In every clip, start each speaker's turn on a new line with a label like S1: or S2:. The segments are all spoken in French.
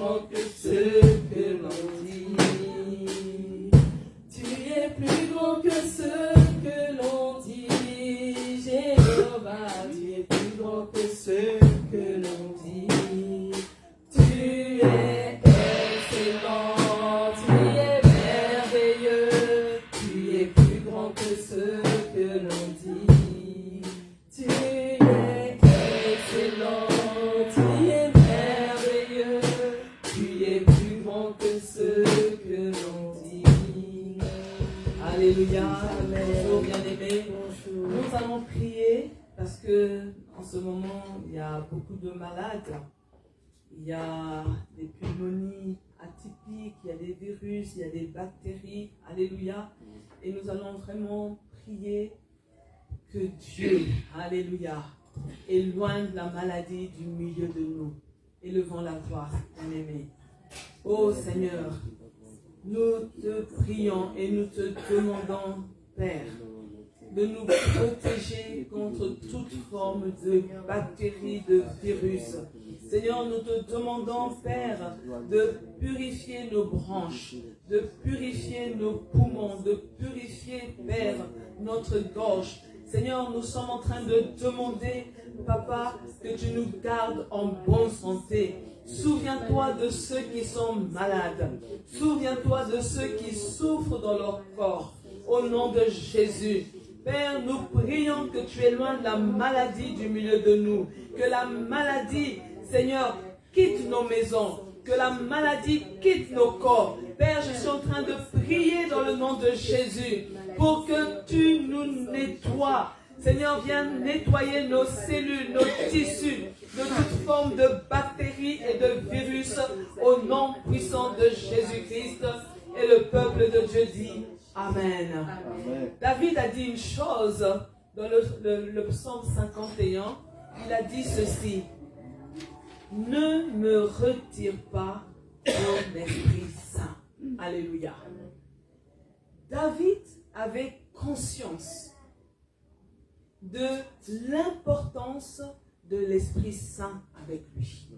S1: grand que ce que l'on dit. Tu es plus grand que ce que l'on dit. Jéhovah, tu es plus grand que ce que l'on dit. Tu es excellent, tu es merveilleux. Tu es plus grand que ce que l'on dit. Tu es excellent, tu es merveilleux. Tu es plus grand que ce que l'on dit. Alléluia, bonjour bien-aimés. Nous allons prier parce que en ce moment il y a beaucoup de malades. Il y a des pneumonies atypiques, il y a des virus, il y a des bactéries. Alléluia. Et nous allons vraiment prier que Dieu, alléluia, éloigne la maladie du milieu de nous. Élevons la voix, bien-aimés. Ô Seigneur, nous te prions et nous te demandons, Père, de nous protéger contre toute forme de bactéries, de virus. Seigneur, nous te demandons, Père, de purifier nos branches, de purifier nos poumons, de purifier, Père, notre gorge. Seigneur, nous sommes en train de demander, Papa, que tu nous gardes en bonne santé. Souviens-toi de ceux qui sont malades. Souviens-toi de ceux qui souffrent dans leur corps. Au nom de Jésus. Père, nous prions que tu éloignes la maladie du milieu de nous. Que la maladie, Seigneur, quitte nos maisons. Que la maladie quitte nos corps. Père, je suis en train de prier dans le nom de Jésus pour que tu nous nettoies. Seigneur, viens nettoyer nos cellules, nos tissus de toute forme de bactéries et de virus au nom puissant de Jésus-Christ. Et le peuple de Dieu dit Amen. Amen. David a dit une chose dans le psaume 51. Il a dit ceci: ne me retire pas ton Esprit Saint. Alléluia. David avait conscience de l'importance de l'Esprit Saint avec lui.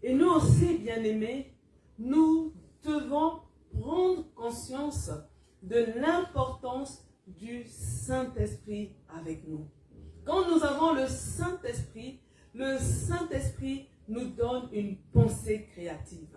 S1: Et nous aussi, bien-aimés, nous devons prendre conscience de l'importance du Saint-Esprit avec nous. Quand nous avons le Saint-Esprit nous donne une pensée créative.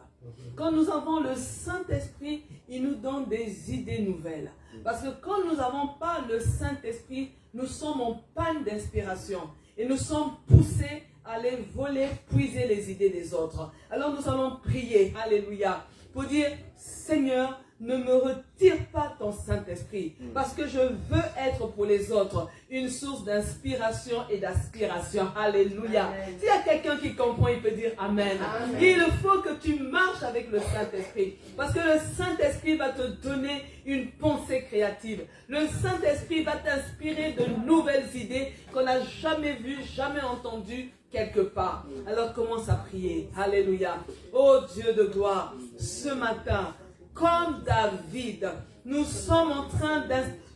S1: Quand nous avons le Saint-Esprit, il nous donne des idées nouvelles. Parce que quand nous n'avons pas le Saint-Esprit, nous sommes en panne d'inspiration. Et nous sommes poussés à aller voler, puiser les idées des autres. Alors nous allons prier, alléluia, pour dire, Seigneur, ne me retire pas ton Saint-Esprit, parce que je veux être pour les autres une source d'inspiration et d'aspiration. Alléluia. S'il y a quelqu'un qui comprend, il peut dire Amen. Amen. Il faut que tu marches avec le Saint-Esprit, parce que le Saint-Esprit va te donner une pensée créative. Le Saint-Esprit va t'inspirer de nouvelles idées qu'on n'a jamais vues, jamais entendues quelque part. Alors commence à prier. Alléluia. Oh Dieu de gloire, ce matin, comme David, nous sommes en train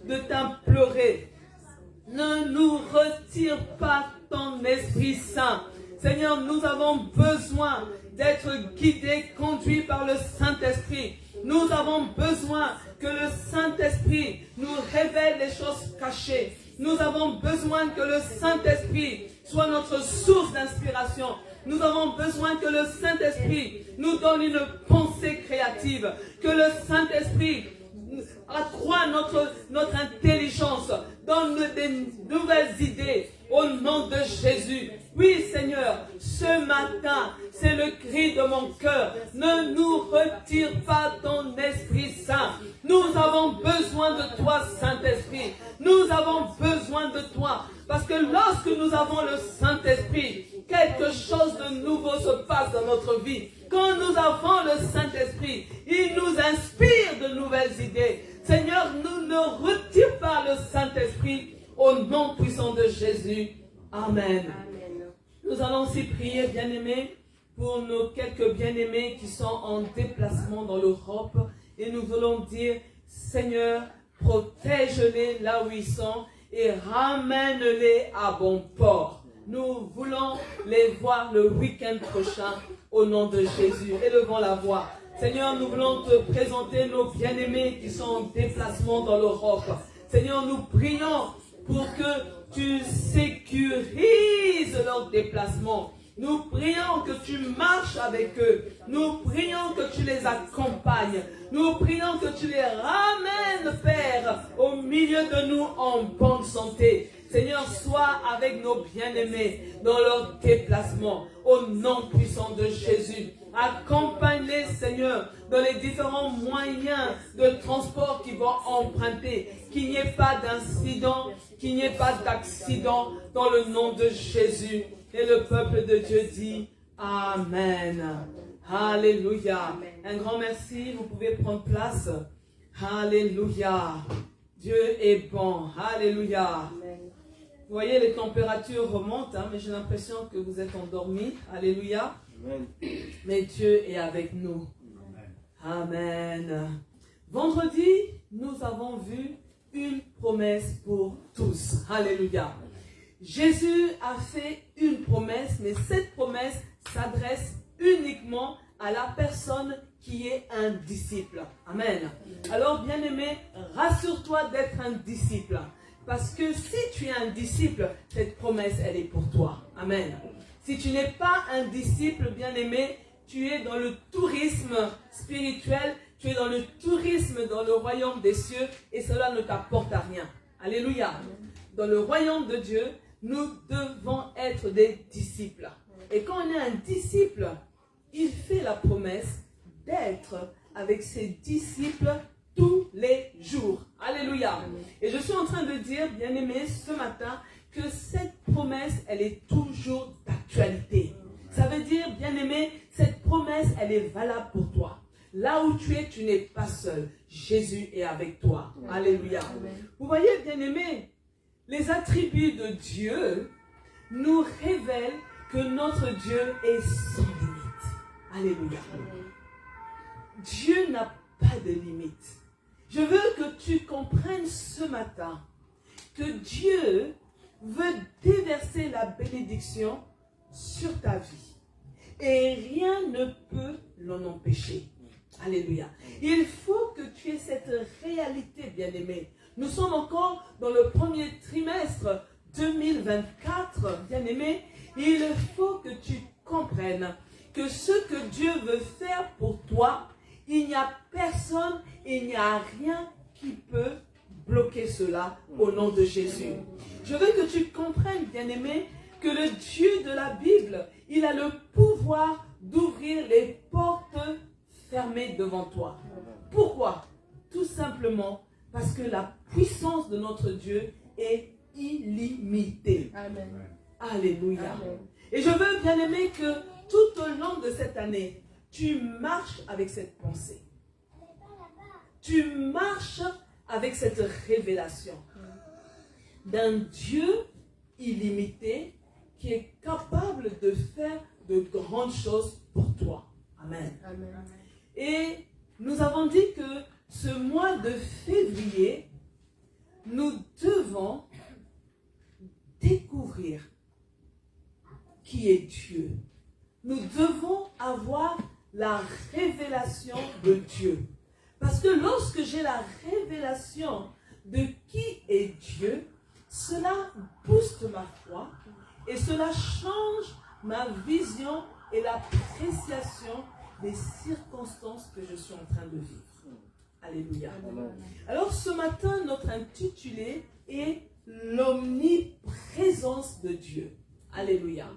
S1: de t'implorer. Ne nous retire pas ton Esprit Saint. Seigneur, nous avons besoin d'être guidés, conduits par le Saint-Esprit. Nous avons besoin que le Saint-Esprit nous révèle les choses cachées. Nous avons besoin que le Saint-Esprit soit notre source d'inspiration. Nous avons besoin que le Saint-Esprit nous donne une pensée créative. Que le Saint-Esprit accroît notre intelligence, donne des nouvelles idées au nom de Jésus. Oui, Seigneur, ce matin, c'est le cri de mon cœur. Ne nous retire pas ton Esprit Saint. Nous avons besoin de toi, Saint-Esprit. Nous avons besoin de toi. Parce que lorsque nous avons le Saint-Esprit, quelque chose de nouveau se passe dans notre vie. Quand nous avons le Saint-Esprit, il nous inspire de nouvelles idées. Seigneur, nous ne retire pas le Saint-Esprit au nom puissant de Jésus. Amen. Nous allons aussi prier, bien-aimés, pour nos quelques bien-aimés qui sont en déplacement dans l'Europe. Et nous voulons dire, Seigneur, protège-les là où ils sont et ramène-les à bon port. Nous voulons les voir le week-end prochain au nom de Jésus. Élevons la voix. Seigneur, nous voulons te présenter nos bien-aimés qui sont en déplacement dans l'Europe. Seigneur, nous prions pour que tu sécurises leur déplacement. Nous prions que tu marches avec eux. Nous prions que tu les accompagnes. Nous prions que tu les ramènes, Père, au milieu de nous en bonne santé. Seigneur, sois avec nos bien-aimés dans leur déplacement, au nom puissant de Jésus. Accompagne-les, Seigneur, dans les différents moyens de transport qu'ils vont emprunter. Qu'il n'y ait pas d'incident, qu'il n'y ait pas d'accident, dans le nom de Jésus. Et le peuple de Dieu dit Amen. Alléluia. Un grand merci. Vous pouvez prendre place. Alléluia. Dieu est bon. Alléluia. Vous voyez, les températures remontent, mais j'ai l'impression que vous êtes endormis. Alléluia. Amen. Mais Dieu est avec nous. Amen. Vendredi, nous avons vu une promesse pour tous. Alléluia. Jésus a fait une promesse, mais cette promesse s'adresse uniquement à la personne qui est un disciple. Amen. Alors, bien-aimé, rassure-toi d'être un disciple. Parce que si tu es un disciple, cette promesse, elle est pour toi. Amen. Si tu n'es pas un disciple, bien-aimé, tu es dans le tourisme spirituel, tu es dans le tourisme dans le royaume des cieux et cela ne t'apporte à rien. Alléluia. Dans le royaume de Dieu, nous devons être des disciples. Et quand on est un disciple, il fait la promesse d'être avec ses disciples tous les jours. Alléluia. Et je suis en train de dire, bien-aimé, ce matin, que cette promesse, elle est toujours d'actualité. Ça veut dire, bien-aimé, cette promesse, elle est valable pour toi. Là où tu es, tu n'es pas seul. Jésus est avec toi. Alléluia. Vous voyez, bien-aimé, les attributs de Dieu nous révèlent que notre Dieu est sans limite. Alléluia. Dieu n'a pas de limite. Je veux que tu comprennes ce matin que Dieu veut déverser la bénédiction sur ta vie. Et rien ne peut l'en empêcher. Alléluia. Il faut que tu aies cette réalité, bien-aimé. Nous sommes encore dans le premier trimestre 2024, bien-aimé. Il faut que tu comprennes que ce que Dieu veut faire pour toi, il n'y a personne, il n'y a rien qui peut bloquer cela au nom de Jésus. Je veux que tu comprennes, bien-aimé, que le Dieu de la Bible, il a le pouvoir d'ouvrir les portes fermées devant toi. Pourquoi? Tout simplement parce que la puissance de notre Dieu est illimitée. Amen. Alléluia. Amen. Et je veux, bien-aimé, que tout au long de cette année, tu marches avec cette pensée. Tu marches avec cette révélation d'un Dieu illimité qui est capable de faire de grandes choses pour toi. Amen. Amen. Et nous avons dit que ce mois de février, nous devons découvrir qui est Dieu. Nous devons avoir la révélation de Dieu. Parce que lorsque j'ai la révélation de qui est Dieu, cela booste ma foi et cela change ma vision et l'appréciation des circonstances que je suis en train de vivre. Alléluia. Alors ce matin, notre intitulé est l'omniprésence de Dieu. Alléluia.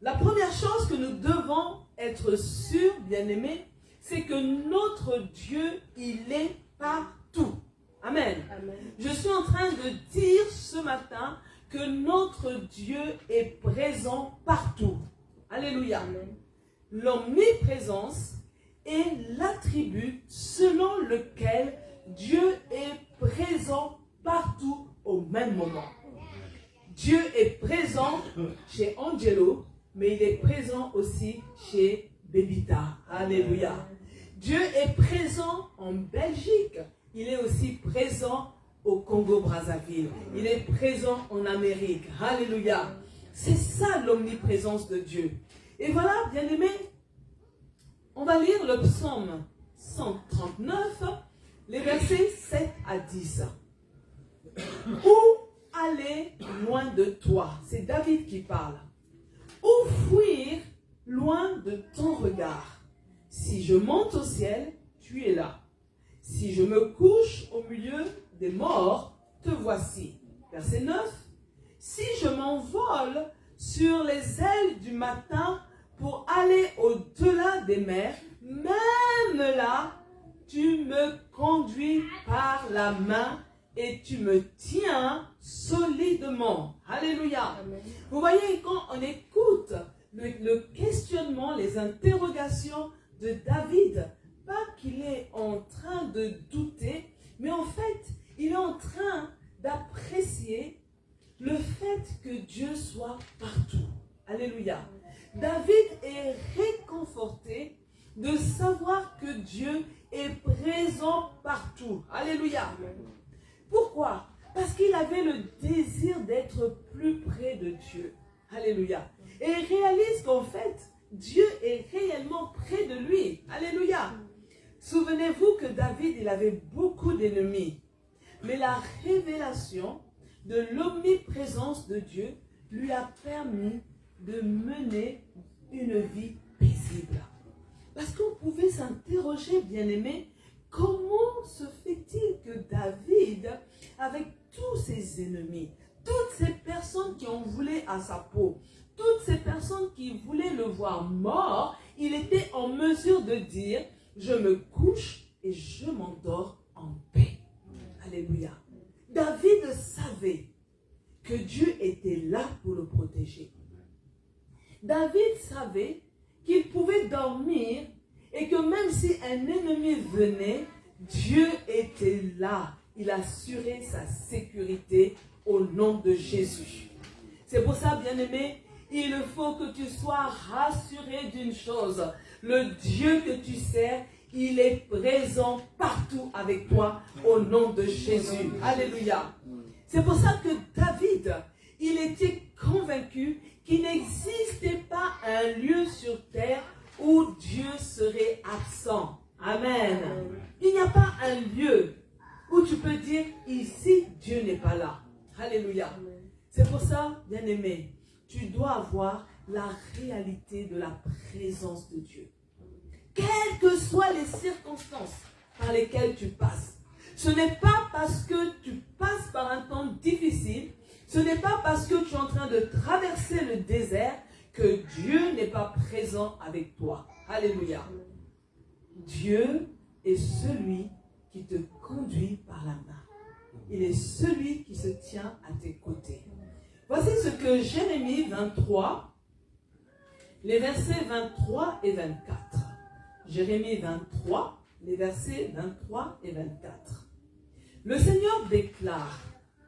S1: La première chose que nous devons être sûrs, bien-aimés, c'est que notre Dieu, il est partout. Amen. Amen. Je suis en train de dire ce matin que notre Dieu est présent partout. Alléluia. Amen. L'omniprésence est l'attribut selon lequel Dieu est présent partout au même moment. Dieu est présent chez Angelo, mais il est présent aussi chez Bébita. Alléluia. Dieu est présent en Belgique. Il est aussi présent au Congo-Brazzaville. Il est présent en Amérique. Alléluia. C'est ça l'omniprésence de Dieu. Et voilà, bien aimé, on va lire le psaume 139, les versets 7 à 10. Où aller loin de toi? C'est David qui parle. Où fuir loin de ton regard? Si je monte au ciel, tu es là. Si je me couche au milieu des morts, te voici. Verset 9. Si je m'envole sur les ailes du matin pour aller au-delà des mers, même là, tu me conduis par la main et tu me tiens solidement. Alléluia. Amen. Vous voyez, quand on écoute le questionnement, les interrogations de David, pas qu'il est en train de douter, mais en fait, il est en train d'apprécier le fait que Dieu soit partout. Alléluia. David est réconforté de savoir que Dieu est présent partout. Alléluia. Pourquoi? Parce qu'il avait le désir d'être plus près de Dieu. Alléluia. Et il réalise qu'en fait, Dieu est réellement près de lui. Alléluia. Souvenez-vous que David, il avait beaucoup d'ennemis. Mais la révélation de l'omniprésence de Dieu lui a permis de mener une vie paisible. Parce qu'on pouvait s'interroger, bien-aimé, comment se fait-il que David, avec tous ses ennemis, toutes ces personnes qui en voulaient à sa peau, toutes ces personnes qui voulaient le voir mort, il était en mesure de dire, je me couche et je m'endors en paix. Alléluia. David savait que Dieu était là pour le protéger. David savait qu'il pouvait dormir et que même si un ennemi venait, Dieu était là. Il assurait sa sécurité au nom de Jésus. C'est pour ça, bien-aimé, il faut que tu sois rassuré d'une chose. Le Dieu que tu sers, il est présent partout avec toi au nom de Jésus. Alléluia. C'est pour ça que David, il était convaincu qu'il n'existait pas un lieu sur terre où Dieu serait absent. Amen. Il n'y a pas un lieu où tu peux dire, ici, Dieu n'est pas là. Alléluia. C'est pour ça, bien-aimé, tu dois avoir la réalité de la présence de Dieu. Quelles que soient les circonstances par lesquelles tu passes. Ce n'est pas parce que tu passes par un temps difficile, ce n'est pas parce que tu es en train de traverser le désert que Dieu n'est pas présent avec toi. Alléluia. Dieu est celui qui te conduit par la main. Il est celui qui se tient à tes côtés. Voici ce que Jérémie 23, les versets 23 et 24. Jérémie 23, les versets 23 et 24. Le Seigneur déclare,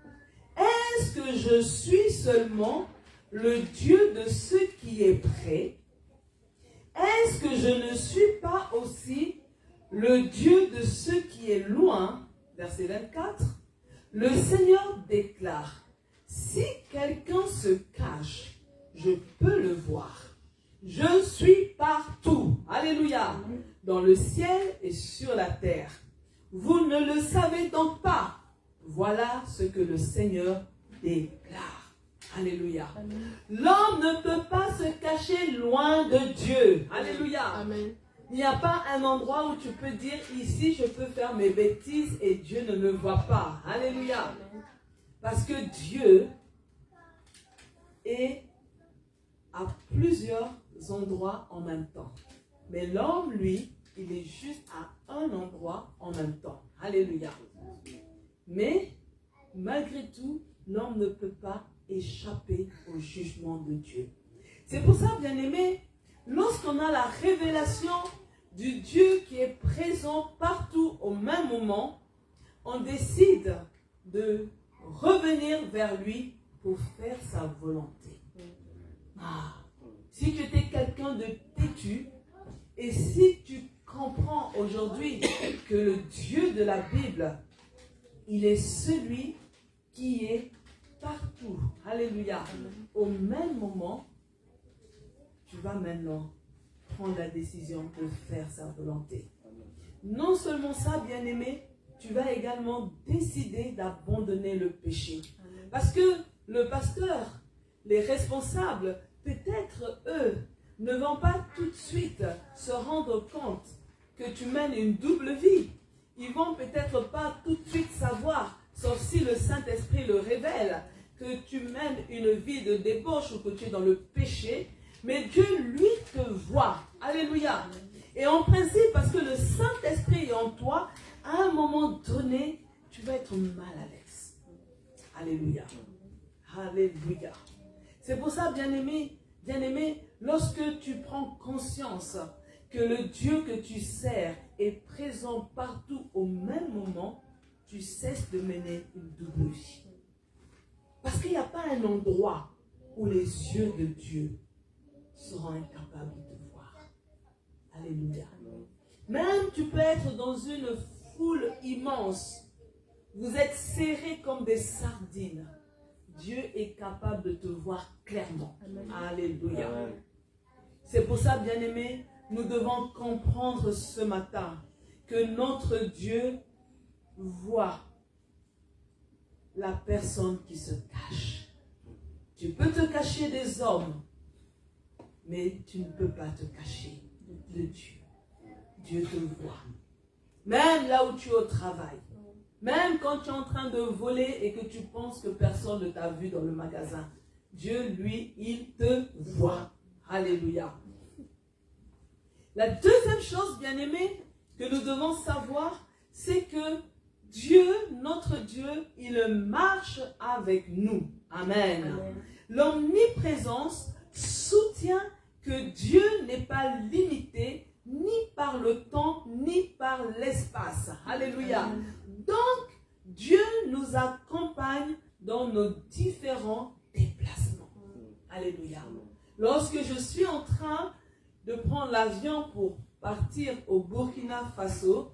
S1: « Est-ce que je suis seulement le Dieu de ceux qui est près? Est-ce que je ne suis pas aussi le Dieu de ceux qui est loin ?» Verset 24. Le Seigneur déclare, « Si quelqu'un se cache, je peux le voir. Je suis partout. » Alléluia. Dans le ciel et sur la terre. Vous ne le savez donc pas. Voilà ce que le Seigneur déclare. Alléluia. L'homme ne peut pas se cacher loin de Dieu. Alléluia. Amen. Il n'y a pas un endroit où tu peux dire, ici je peux faire mes bêtises et Dieu ne me voit pas. Alléluia. Amen. Parce que Dieu est à plusieurs endroits en même temps. Mais l'homme, lui, il est juste à un endroit en même temps. Alléluia. Mais, malgré tout, l'homme ne peut pas échapper au jugement de Dieu. C'est pour ça, bien-aimé, lorsqu'on a la révélation du Dieu qui est présent partout au même moment, on décide de revenir vers lui pour faire sa volonté. Ah, si tu étais quelqu'un de têtu, et si tu comprends aujourd'hui que le Dieu de la Bible, il est celui qui est partout. Alléluia. Au même moment, tu vas maintenant prendre la décision de faire sa volonté. Non seulement ça, bien-aimé, tu vas également décider d'abandonner le péché. Parce que le pasteur, les responsables, peut-être eux, ne vont pas tout de suite se rendre compte que tu mènes une double vie. Ils vont peut-être pas tout de suite savoir, sauf si le Saint-Esprit le révèle, que tu mènes une vie de débauche ou que tu es dans le péché. Mais Dieu, lui, te voit. Alléluia. Et en principe, parce que le Saint-Esprit est en toi, à un moment donné, tu vas être mal à l'aise. Alléluia. Alléluia. C'est pour ça, bien-aimé, lorsque tu prends conscience que le Dieu que tu sers est présent partout au même moment, tu cesses de mener une double vie. Parce qu'il n'y a pas un endroit où les yeux de Dieu seront incapables de te voir. Alléluia. Même tu peux être dans une foule immense. Vous êtes serrés comme des sardines. Dieu est capable de te voir clairement. Alléluia. C'est pour ça, bien-aimés, nous devons comprendre ce matin que notre Dieu voit la personne qui se cache. Tu peux te cacher des hommes, mais tu ne peux pas te cacher de Dieu. Dieu te voit. Même là où tu es au travail. Même quand tu es en train de voler et que tu penses que personne ne t'a vu dans le magasin. Dieu, lui, il te voit. Alléluia. La deuxième chose, bien-aimé, que nous devons savoir, c'est que Dieu, notre Dieu, il marche avec nous. Amen. Amen. L'omniprésence soutient que Dieu n'est pas limité ni par le temps, ni par l'espace. Alléluia. Amen. Donc, Dieu nous accompagne dans nos différents déplacements. Alléluia. Lorsque je suis en train de prendre l'avion pour partir au Burkina Faso,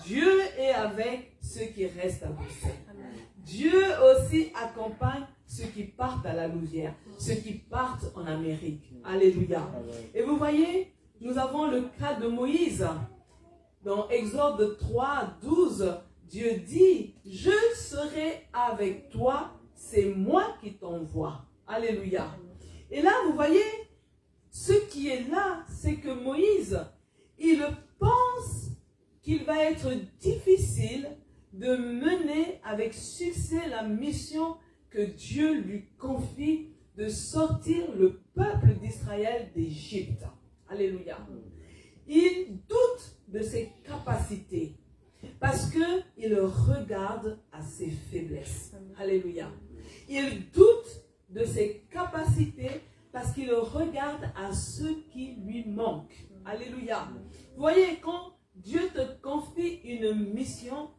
S1: Dieu est avec ceux qui restent à Bruxelles. Dieu aussi accompagne ceux qui partent à la Louvière, ceux qui partent en Amérique. Alléluia. Et vous voyez, nous avons le cas de Moïse. Dans Exode 3, 12, Dieu dit, « Je serai avec toi, c'est moi qui t'envoie. » Alléluia. Et là, vous voyez, ce qui est là, c'est que Moïse, il pense qu'il va être difficile de mener avec succès la mission que Dieu lui confie de sortir le peuple d'Israël d'Égypte. Alléluia. Il doute de ses capacités parce qu'il regarde à ses faiblesses. Alléluia. Il doute de ses capacités parce qu'il regarde à ce qui lui manque. Alléluia. Vous voyez, quand Dieu te confie une mission,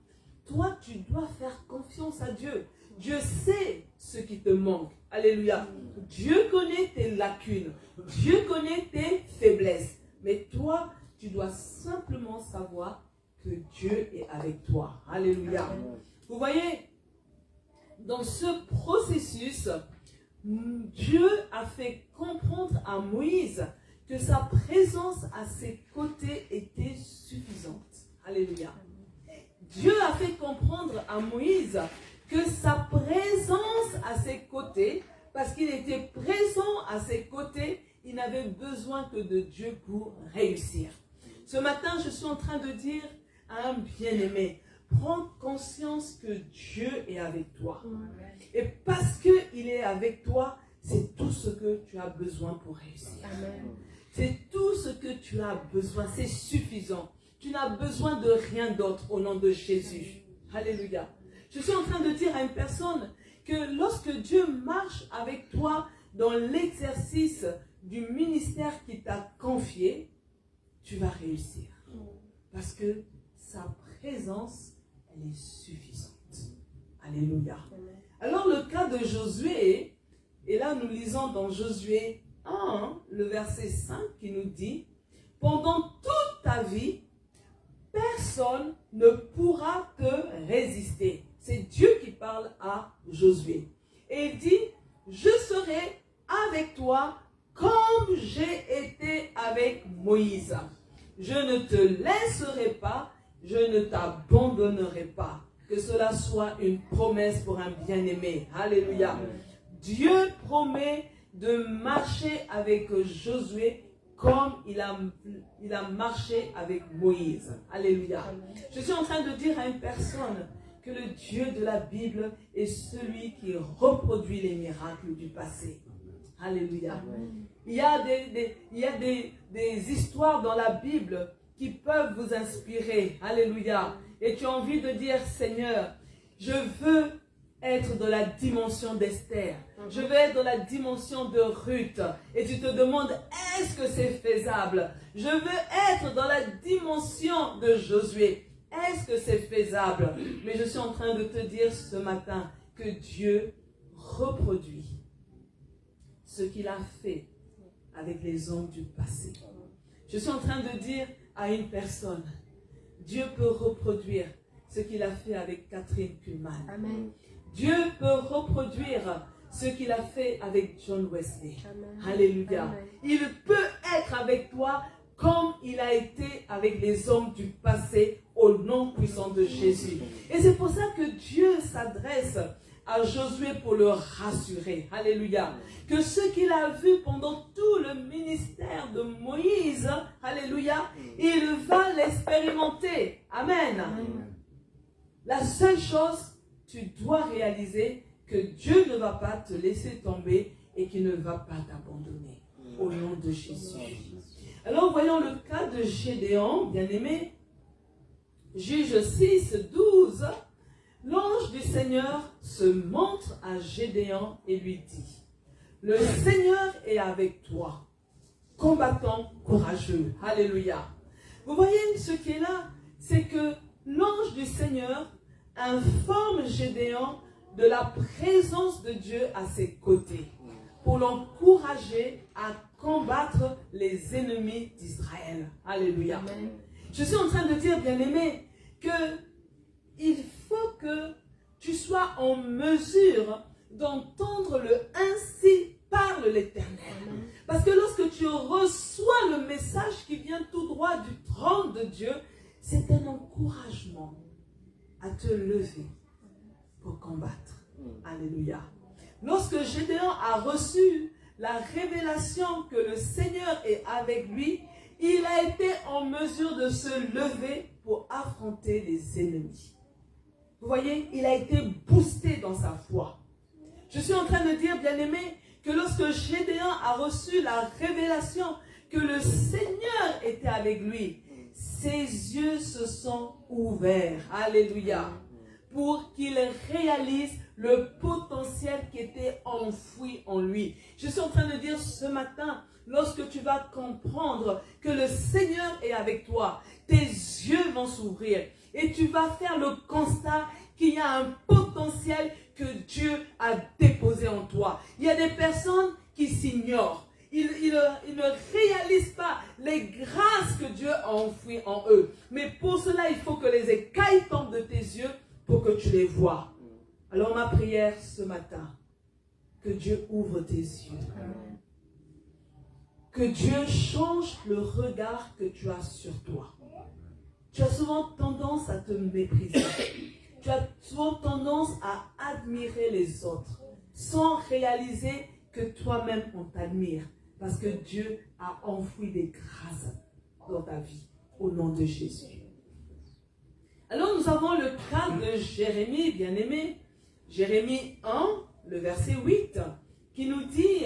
S1: toi, tu dois faire confiance à Dieu. Dieu sait ce qui te manque. Alléluia. Dieu connaît tes lacunes. Dieu connaît tes faiblesses. Mais toi, tu dois simplement savoir que Dieu est avec toi. Alléluia. Vous voyez, dans ce processus, Dieu a fait comprendre à Moïse que sa présence à ses côtés était suffisante. Alléluia. Dieu a fait comprendre à Moïse que sa présence à ses côtés, parce qu'il était présent à ses côtés, il n'avait besoin que de Dieu pour réussir. Ce matin, je suis en train de dire à un bien-aimé, prends conscience que Dieu est avec toi. Et parce qu'il est avec toi, c'est tout ce que tu as besoin pour réussir. C'est tout ce que tu as besoin, c'est suffisant. Tu n'as besoin de rien d'autre au nom de Jésus. Alléluia. Je suis en train de dire à une personne que lorsque Dieu marche avec toi dans l'exercice du ministère qu'il t'a confié, tu vas réussir. Parce que sa présence, elle est suffisante. Alléluia. Alors le cas de Josué, et là nous lisons dans Josué 1, le verset 5 qui nous dit, « Pendant toute ta vie, personne ne pourra te résister. » C'est Dieu qui parle à Josué. Et il dit, je serai avec toi comme j'ai été avec Moïse. Je ne te laisserai pas, je ne t'abandonnerai pas. Que cela soit une promesse pour un bien-aimé. Alléluia. Dieu promet de marcher avec Josué comme il a marché avec Moïse. Alléluia. Je suis en train de dire à une personne que le Dieu de la Bible est celui qui reproduit les miracles du passé. Alléluia. Il y a des histoires dans la Bible qui peuvent vous inspirer. Alléluia. Et tu as envie de dire, Seigneur, je veux être dans la dimension d'Esther. Je veux être dans la dimension de Ruth. Et tu te demandes, est-ce que c'est faisable? Je veux être dans la dimension de Josué. Est-ce que c'est faisable? Mais je suis en train de te dire ce matin que Dieu reproduit ce qu'il a fait avec les hommes du passé. Je suis en train de dire à une personne, Dieu peut reproduire ce qu'il a fait avec Catherine Kuhlman. Amen. Dieu peut reproduire ce qu'il a fait avec John Wesley. Amen. Alléluia. Amen. Il peut être avec toi comme il a été avec les hommes du passé au nom puissant de Jésus. Et c'est pour ça que Dieu s'adresse à Josué pour le rassurer. Alléluia. Que ce qu'il a vu pendant tout le ministère de Moïse, alléluia, il va l'expérimenter. Amen. Amen. La seule chose, tu dois réaliser que Dieu ne va pas te laisser tomber et qu'il ne va pas t'abandonner. Au nom de Jésus. Alors, voyons le cas de Gédéon, bien-aimé. Juge 6, 12. L'ange du Seigneur se montre à Gédéon et lui dit, le Seigneur est avec toi, combattant courageux. Alléluia. Vous voyez ce qui est là, c'est que l'ange du Seigneur informe Gédéon de la présence de Dieu à ses côtés pour l'encourager à combattre les ennemis d'Israël. Alléluia. Amen. Je suis en train de dire, bien-aimé, que il faut que tu sois en mesure d'entendre le « Ainsi parle l'Éternel ». Parce que lorsque tu reçois le message qui vient tout droit du trône de Dieu, c'est un encouragement à te lever pour combattre. Alléluia. Lorsque Gédéon a reçu la révélation que le Seigneur est avec lui, il a été en mesure de se lever pour affronter les ennemis. Vous voyez, il a été boosté dans sa foi. Je suis en train de dire, bien-aimé, que lorsque Gédéon a reçu la révélation que le Seigneur était avec lui, ses yeux se sont ouverts. Alléluia. Pour qu'il réalise le potentiel qui était enfoui en lui. Je suis en train de dire ce matin, lorsque tu vas comprendre que le Seigneur est avec toi, tes yeux vont s'ouvrir et tu vas faire le constat qu'il y a un potentiel que Dieu a déposé en toi. Il y a des personnes qui s'ignorent. Ils ne réalisent pas les grâces que Dieu a enfouies en eux. Mais pour cela, il faut que les écailles tombent de tes yeux pour que tu les vois. Alors ma prière ce matin, que Dieu ouvre tes yeux. Amen. Que Dieu change le regard que tu as sur toi. Tu as souvent tendance à te mépriser. Tu as souvent tendance à admirer les autres sans réaliser que toi-même on t'admire. Parce que Dieu a enfoui des grâces dans ta vie. Au nom de Jésus. Alors nous avons le cas de Jérémie, bien-aimé. Jérémie 1, le verset 8, qui nous dit,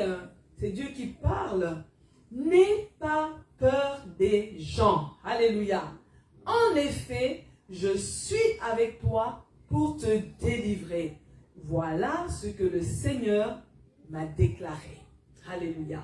S1: c'est Dieu qui parle, « N'aie pas peur des gens. » Alléluia. « En effet, je suis avec toi pour te délivrer. Voilà ce que le Seigneur m'a déclaré. » Alléluia.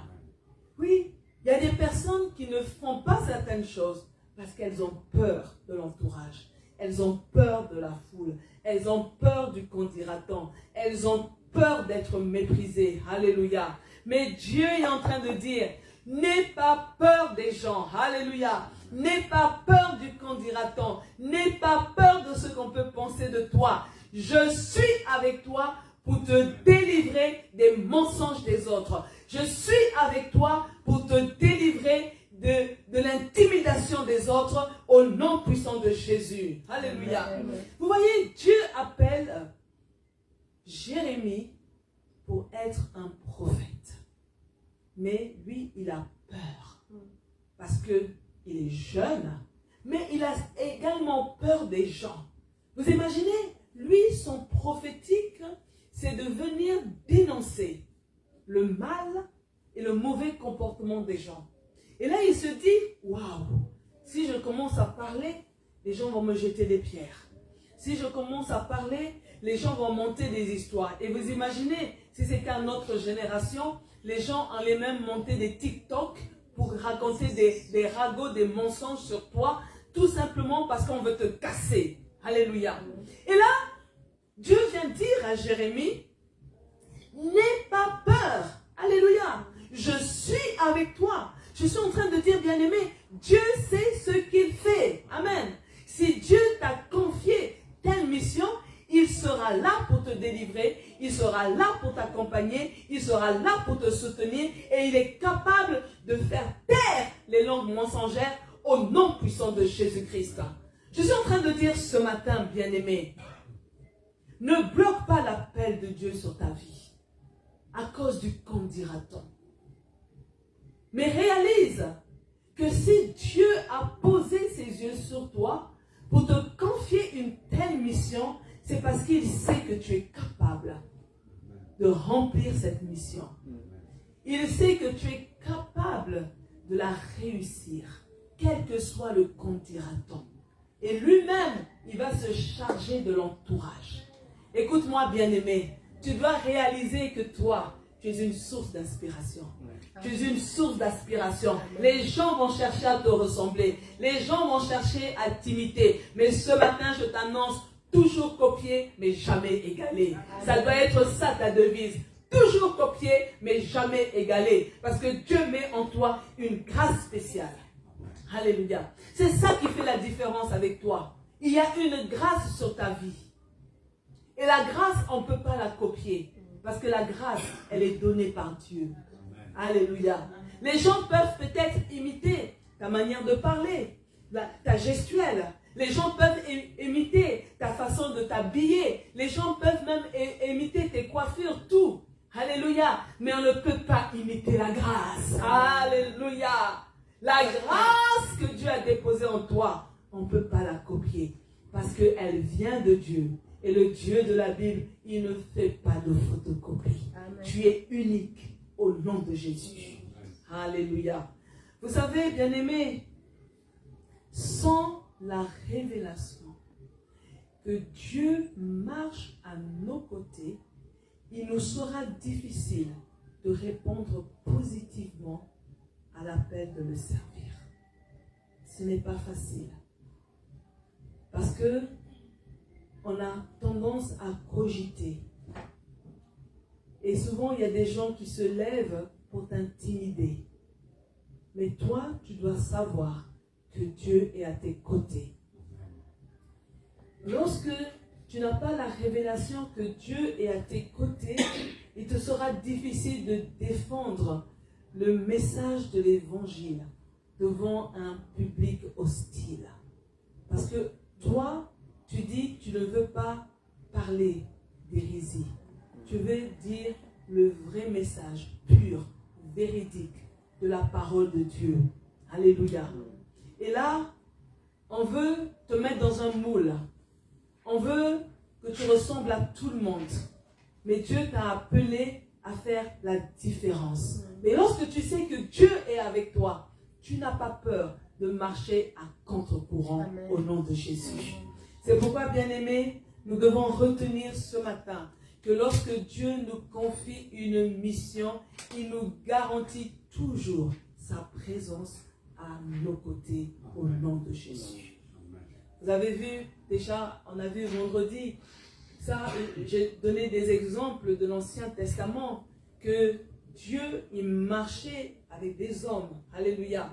S1: Oui, il y a des personnes qui ne font pas certaines choses parce qu'elles ont peur de l'entourage. Elles ont peur de la foule. Elles ont peur du qu'en dira-t-on. Elles ont peur d'être méprisées. Alléluia. Mais Dieu est en train de dire, n'aie pas peur des gens. Alléluia. N'aie pas peur du qu'en dira-t-on. N'aie pas peur de ce qu'on peut penser de toi. Je suis avec toi pour te délivrer des mensonges des autres. Je suis avec toi pour te délivrer de l'intimidation des autres au nom puissant de Jésus. Alléluia.
S2: Amen.
S1: Vous voyez, Dieu appelle Jérémie pour être un prophète. Mais lui, il a peur. Parce qu'il est jeune, mais il a également peur des gens. Vous imaginez, lui, son prophétique, c'est de venir dénoncer le mal et le mauvais comportement des gens. Et là, il se dit, waouh, si je commence à parler, les gens vont me jeter des pierres. Si je commence à parler, les gens vont monter des histoires. Et vous imaginez, si c'était à notre génération, les gens allaient même monter des TikTok pour raconter des ragots, des mensonges sur toi, tout simplement parce qu'on veut te casser. Alléluia. Et là, Dieu vient dire à Jérémie, n'aie pas peur. Alléluia. Je suis avec toi. Je suis en train de dire, bien-aimé, Dieu sait ce qu'il fait. Amen. Si Dieu t'a confié telle mission, il sera là pour te délivrer, il sera là pour t'accompagner, il sera là pour te soutenir et il est capable de faire taire les langues mensongères au nom puissant de Jésus-Christ. Je suis en train de dire ce matin, bien-aimé, ne bloque pas l'appel de Dieu sur ta vie à cause du qu'en dira-t-on. Mais réalise que si Dieu a posé ses yeux sur toi pour te confier une telle mission, c'est parce qu'il sait que tu es capable de remplir cette mission. Il sait que tu es capable de la réussir, quel que soit le qu'en dira-t-on. Et lui-même, il va se charger de l'entourage. Écoute-moi, bien-aimé, tu dois réaliser que toi, tu es une source d'inspiration. Tu es une source d'aspiration. Les gens vont chercher à te ressembler. Les gens vont chercher à t'imiter. Mais ce matin, je t'annonce, toujours copier, mais jamais égaler. Ça doit être ça ta devise. Toujours copier, mais jamais égaler. Parce que Dieu met en toi une grâce spéciale. Alléluia. C'est ça qui fait la différence avec toi. Il y a une grâce sur ta vie. Et la grâce, on ne peut pas la copier. Parce que la grâce, elle est donnée par Dieu. Alléluia. Les gens peuvent peut-être imiter ta manière de parler, ta gestuelle. Les gens peuvent imiter ta façon de t'habiller. Les gens peuvent même imiter tes coiffures, tout. Alléluia. Mais on ne peut pas imiter la grâce. Alléluia. La grâce que Dieu a déposée en toi, on ne peut pas la copier. Parce qu'elle vient de Dieu. Et le Dieu de la Bible, il ne fait pas de photocopie. Amen. Tu es unique au nom de Jésus. Alléluia. Vous savez, bien-aimés, sans la révélation que Dieu marche à nos côtés, il nous sera difficile de répondre positivement à l'appel de le servir. Ce n'est pas facile. Parce que on a tendance à cogiter. Et souvent, il y a des gens qui se lèvent pour t'intimider. Mais toi, tu dois savoir que Dieu est à tes côtés. Lorsque tu n'as pas la révélation que Dieu est à tes côtés, il te sera difficile de défendre le message de l'évangile devant un public hostile. Parce que toi, tu dis que tu ne veux pas parler d'hérésie. Tu veux dire le vrai message pur, véridique de la parole de Dieu. Alléluia. Et là, on veut te mettre dans un moule. On veut que tu ressembles à tout le monde. Mais Dieu t'a appelé à faire la différence. Mais lorsque tu sais que Dieu est avec toi, tu n'as pas peur de marcher à contre-courant. Amen. Au nom de Jésus. C'est pourquoi, bien-aimés, nous devons retenir ce matin que lorsque Dieu nous confie une mission, il nous garantit toujours sa présence à nos côtés au nom de Jésus. Vous avez vu, déjà, on a vu vendredi, ça, j'ai donné des exemples de l'Ancien Testament, que Dieu, il marchait avec des hommes. Alléluia.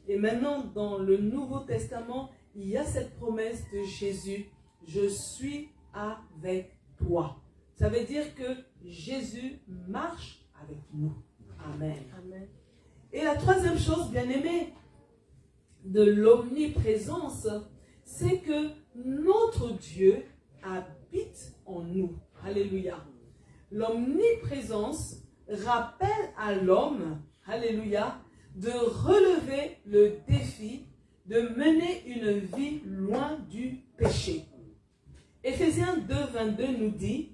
S1: Et maintenant, dans le Nouveau Testament, il y a cette promesse de Jésus, je suis avec toi. Ça veut dire que Jésus marche avec nous. Amen.
S2: Amen.
S1: Et la troisième chose, bien aimé, de l'omniprésence, c'est que notre Dieu habite en nous. Alléluia. L'omniprésence rappelle à l'homme, alléluia, de relever le défi de mener une vie loin du péché. Éphésiens 2, 22 nous dit,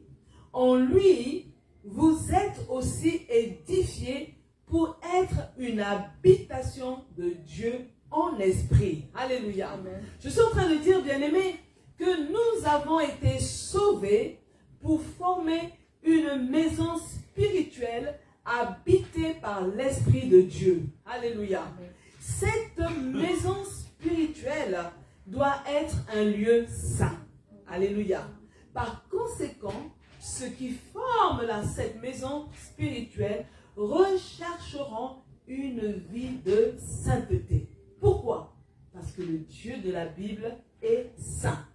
S1: en lui, vous êtes aussi édifiés pour être une habitation de Dieu en esprit. Alléluia.
S2: Amen.
S1: Je suis en train de dire, bien-aimés, que nous avons été sauvés pour former une maison spirituelle habitée par l'Esprit de Dieu. Alléluia.
S2: Amen.
S1: Cette maison spirituelle doit être un lieu saint. Alléluia. Par conséquent, ceux qui forment cette maison spirituelle rechercheront une vie de sainteté. Pourquoi? Parce que le Dieu de la Bible est saint.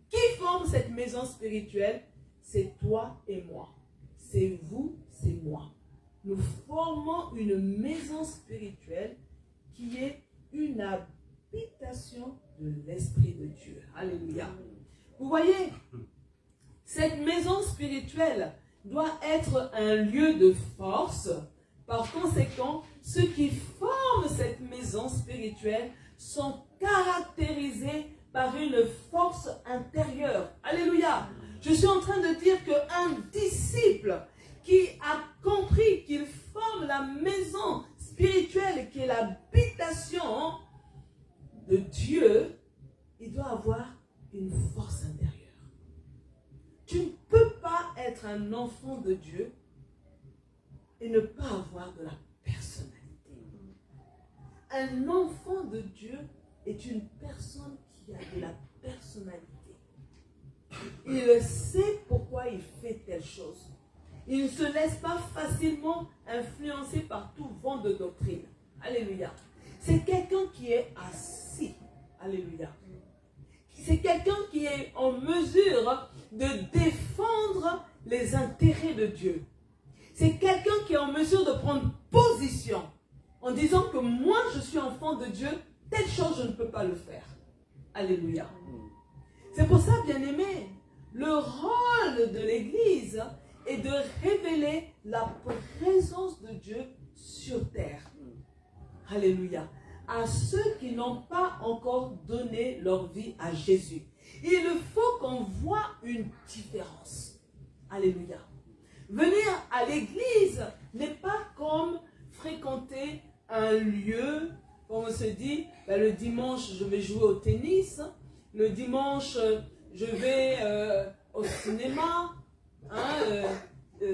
S1: Qui forme cette maison spirituelle? C'est toi et moi. C'est vous, c'est moi. Nous formons une maison spirituelle qui est une habitation de l'Esprit de Dieu. Alléluia. Vous voyez, cette maison spirituelle doit être un lieu de force. Par conséquent, ceux qui forment cette maison spirituelle sont caractérisés par une force intérieure. Alléluia. Je suis en train de dire qu'un disciple qui a compris qu'il forme la maison spirituelle qui est l'habitation de Dieu, il doit avoir une force intérieure. Tu ne peux pas être un enfant de Dieu et ne pas avoir de la personnalité. Un enfant de Dieu est une personne qui a de la personnalité. Il sait pourquoi il fait telle chose. Il ne se laisse pas facilement influencer par tout vent de doctrine. Alléluia. C'est quelqu'un qui est assis. Alléluia. C'est quelqu'un qui est en mesure de défendre les intérêts de Dieu. C'est quelqu'un qui est en mesure de prendre position en disant que moi je suis enfant de Dieu, telle chose je ne peux pas le faire. Alléluia. C'est pour ça, bien-aimés, le rôle de l'Église est de révéler la présence de Dieu sur terre. Alléluia. À ceux qui n'ont pas encore donné leur vie à Jésus. Il faut qu'on voit une différence. Alléluia. Venir à l'église n'est pas comme fréquenter un lieu, comme on se dit, le dimanche je vais jouer au tennis, le dimanche je vais au cinéma,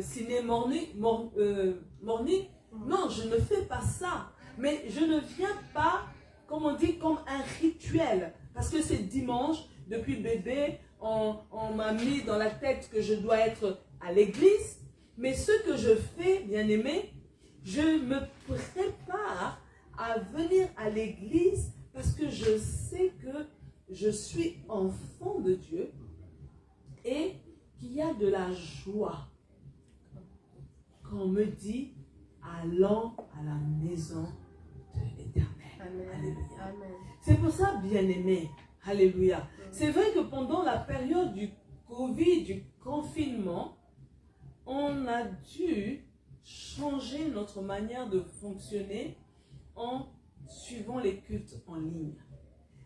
S1: ciné morning. Non, je ne fais pas ça. Mais je ne viens pas, comme on dit, comme un rituel. Parce que c'est dimanche, depuis bébé, on m'a mis dans la tête que je dois être à l'église. Mais ce que je fais, bien aimé, je me prépare à venir à l'église parce que je sais que je suis enfant de Dieu et qu'il y a de la joie quand on me dit allons à la maison de l'Éternel. Alléluia.
S2: Amen.
S1: C'est pour ça, bien-aimé, alléluia. C'est vrai que pendant la période du Covid, du confinement, on a dû changer notre manière de fonctionner en suivant les cultes en ligne.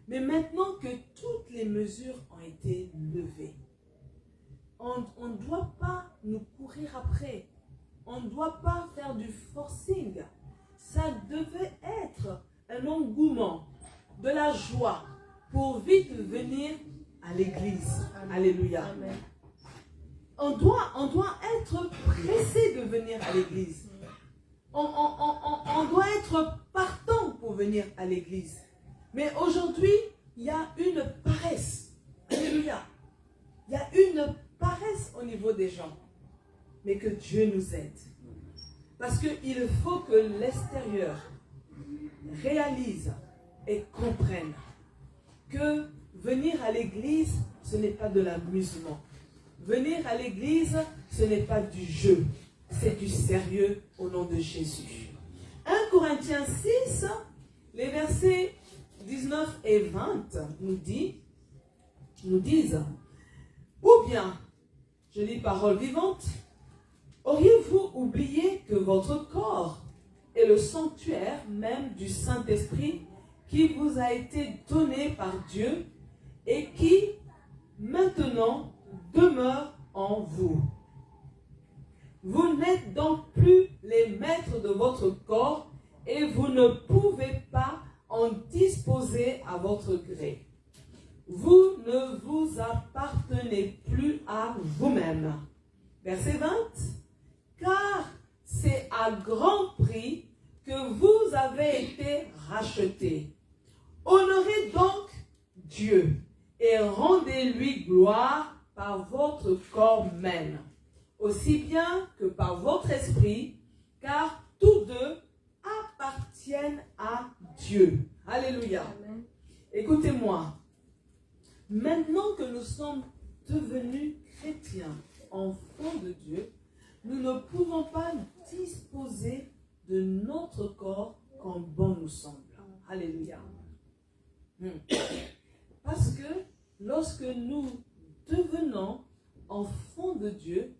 S1: Mais maintenant que toutes les mesures ont été levées, on ne doit pas nous courir après. On ne doit pas faire du forcing. Ça devait être un engouement, de la joie pour vite venir à l'église. Alléluia.
S2: Amen.
S1: On doit être pressé de venir à l'église. On doit être partant pour venir à l'église. Mais aujourd'hui, il y a une paresse. Alléluia. Il y a une paresse au niveau des gens. Mais que Dieu nous aide. Parce qu'il faut que l'extérieur réalise et comprenne que venir à l'église, ce n'est pas de l'amusement. venir à l'église, ce n'est pas du jeu, c'est du sérieux au nom de Jésus. 1 Corinthiens 6, les versets 19 et 20 nous disent, ou bien, je lis parole vivante, auriez-vous oublié que votre corps est le sanctuaire même du Saint-Esprit qui vous a été donné par Dieu et qui maintenant demeure en vous. Vous n'êtes donc plus les maîtres de votre corps et vous ne pouvez pas en disposer à votre gré. Vous ne vous appartenez plus à vous-même. Verset 20. Car c'est à grand prix que vous avez été rachetés. Honorez donc Dieu et rendez-lui gloire par votre corps même, aussi bien que par votre esprit, car tous deux appartiennent à Dieu. Alléluia. Amen. Écoutez-moi. Maintenant que nous sommes devenus chrétiens, enfants de Dieu, nous ne pouvons pas disposer de notre corps comme bon nous semble. Alléluia. Parce que lorsque nous devenons enfants de Dieu,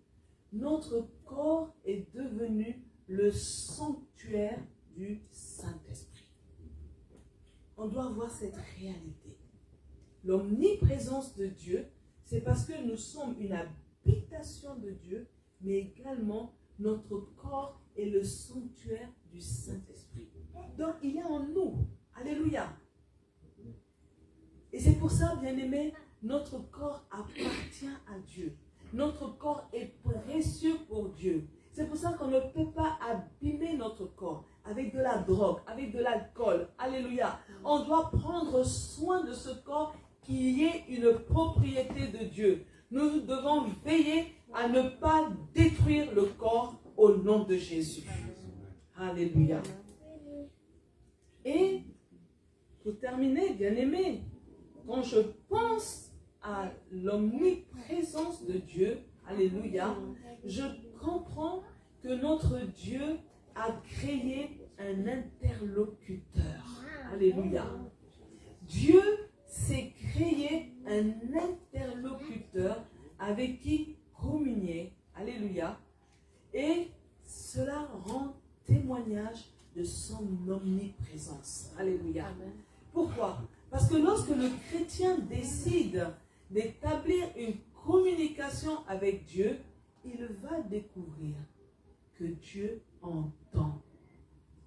S1: notre corps est devenu le sanctuaire du Saint-Esprit. On doit voir cette réalité. L'omniprésence de Dieu, c'est parce que nous sommes une habitation de Dieu, mais également notre corps est le sanctuaire du Saint-Esprit. Donc il est en nous. Alléluia. Et c'est pour ça, bien-aimés, notre corps appartient à Dieu. Notre corps est précieux pour Dieu. C'est pour ça qu'on ne peut pas abîmer notre corps avec de la drogue, avec de l'alcool. Alléluia. On doit prendre soin de ce corps qui est une propriété de Dieu. Nous devons veiller à ne pas détruire le corps au nom de Jésus. Alléluia. Et pour terminer, bien-aimés, quand je pense à l'omniprésence de Dieu, alléluia, je comprends que notre Dieu a créé un interlocuteur. Alléluia. Dieu s'est créé un interlocuteur avec qui communier. Alléluia. Et cela rend témoignage de son omniprésence. Alléluia. Amen. Pourquoi? Parce que lorsque le chrétien décide d'établir une communication avec Dieu, il va découvrir que Dieu entend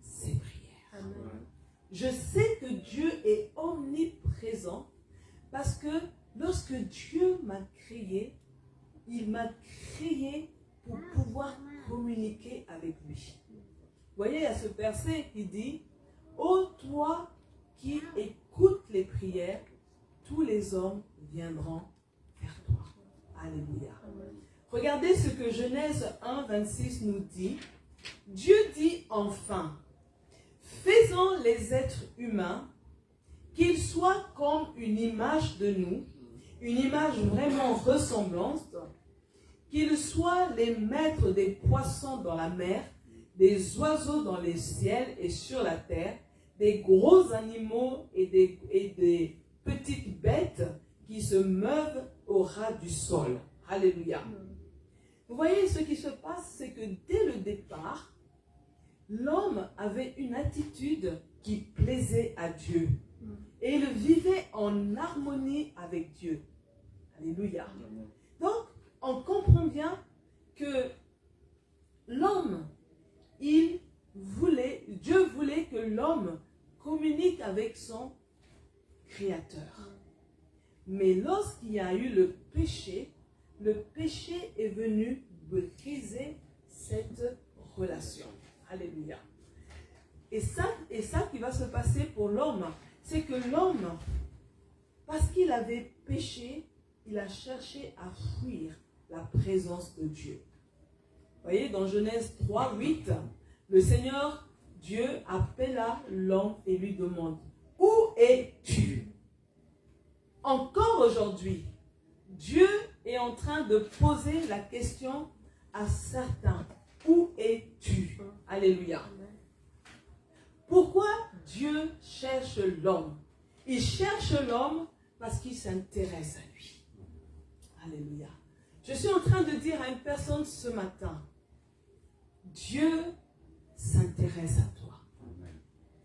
S1: ses prières. Amen. Je sais que Dieu est omniprésent parce que lorsque Dieu m'a créé, il m'a créé pour pouvoir communiquer avec lui. Vous voyez, il y a ce verset qui dit « Ô toi qui écoutes les prières, tous les hommes viendront vers toi. » Alléluia. Regardez ce que Genèse 1, 26 nous dit. Dieu dit enfin, faisons les êtres humains, qu'ils soient comme une image de nous, une image vraiment ressemblante, qu'ils soient les maîtres des poissons dans la mer, des oiseaux dans les ciels et sur la terre, des gros animaux et des petites bêtes qui se meuvent au ras du sol. Alléluia. Vous voyez, ce qui se passe, c'est que dès le départ, l'homme avait une attitude qui plaisait à Dieu. Et il vivait en harmonie avec Dieu. Alléluia. Donc, on comprend bien que l'homme, Dieu voulait que l'homme communique avec son Créateur. Mais lorsqu'il y a eu le péché est venu briser cette relation. Alléluia. Et ça qui va se passer pour l'homme, c'est que l'homme, parce qu'il avait péché, il a cherché à fuir la présence de Dieu. Vous voyez, dans Genèse 3, 8, le Seigneur Dieu appela l'homme et lui demande, « Où es-tu » Encore aujourd'hui, Dieu est en train de poser la question à certains. Où es-tu? Alléluia. Pourquoi Dieu cherche l'homme? Il cherche l'homme parce qu'il s'intéresse à lui. Alléluia. Je suis en train de dire à une personne ce matin, Dieu s'intéresse à toi.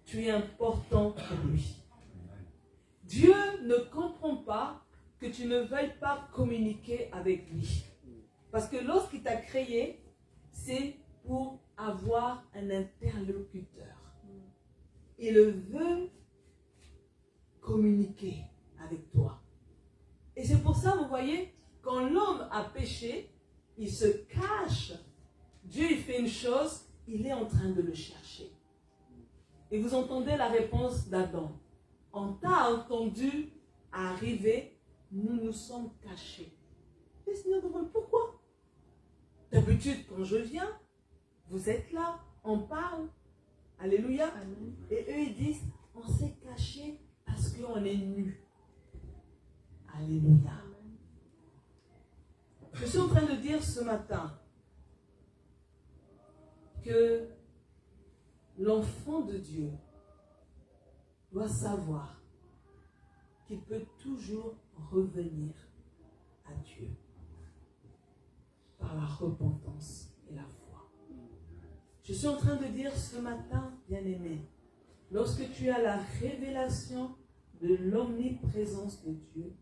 S1: Tu es important pour lui. Dieu ne comprend pas que tu ne veuilles pas communiquer avec lui. Parce que lorsqu'il t'a créé, c'est pour avoir un interlocuteur. Il veut communiquer avec toi. Et c'est pour ça, vous voyez, quand l'homme a péché, il se cache. Dieu, il fait une chose, il est en train de le chercher. Et vous entendez la réponse d'Adam. On t'a entendu arriver, nous nous sommes cachés. Le Seigneur demande pourquoi? D'habitude, quand je viens, vous êtes là, on parle. Alléluia. Amen. Et eux, ils disent, on s'est caché parce qu'on est nus. Alléluia. Amen. Je suis en train de dire ce matin que l'enfant de Dieu doit savoir qu'il peut toujours revenir à Dieu par la repentance et la foi. Je suis en train de dire ce matin, bien-aimé, lorsque tu as la révélation de l'omniprésence de Dieu,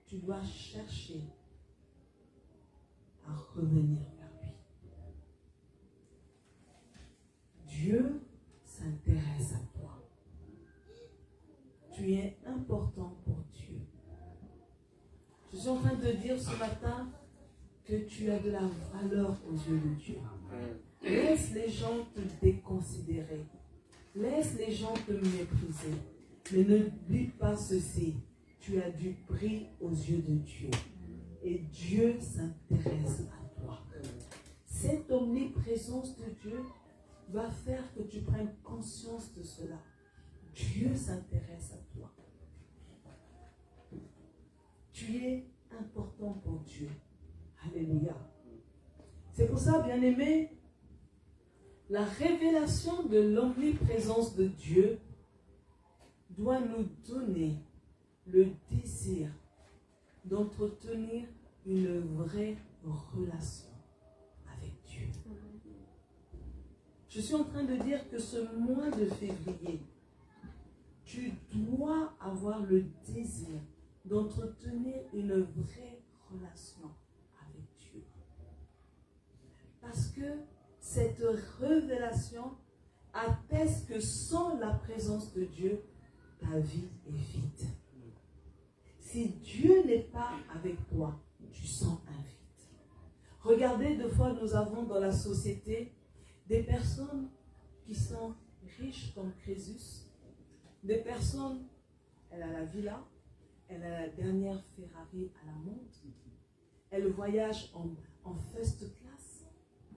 S1: tu dois chercher à revenir vers lui. Dieu s'intéresse à toi. Tu es important pour Dieu. Je suis en train de dire ce matin que tu as de la valeur aux yeux de Dieu. Laisse les gens te déconsidérer. Laisse les gens te mépriser. Mais n'oublie pas ceci. Tu as du prix aux yeux de Dieu. Et Dieu s'intéresse à toi. Cette omniprésence de Dieu va faire que tu prennes conscience de cela. Dieu s'intéresse à toi. Tu es important pour Dieu. Alléluia. C'est pour ça, bien-aimé, la révélation de l'omniprésence de Dieu doit nous donner le désir d'entretenir une vraie relation avec Dieu. Je suis en train de dire que ce mois de février, tu dois avoir le désir d'entretenir une vraie relation avec Dieu. Parce que cette révélation atteste que sans la présence de Dieu, ta vie est vide. Si Dieu n'est pas avec toi, tu sens un vide. Regardez, des fois, nous avons dans la société des personnes qui sont riches comme Crésus, des personnes, elle a la villa, elle a la dernière Ferrari à la montre, elle voyage en first class,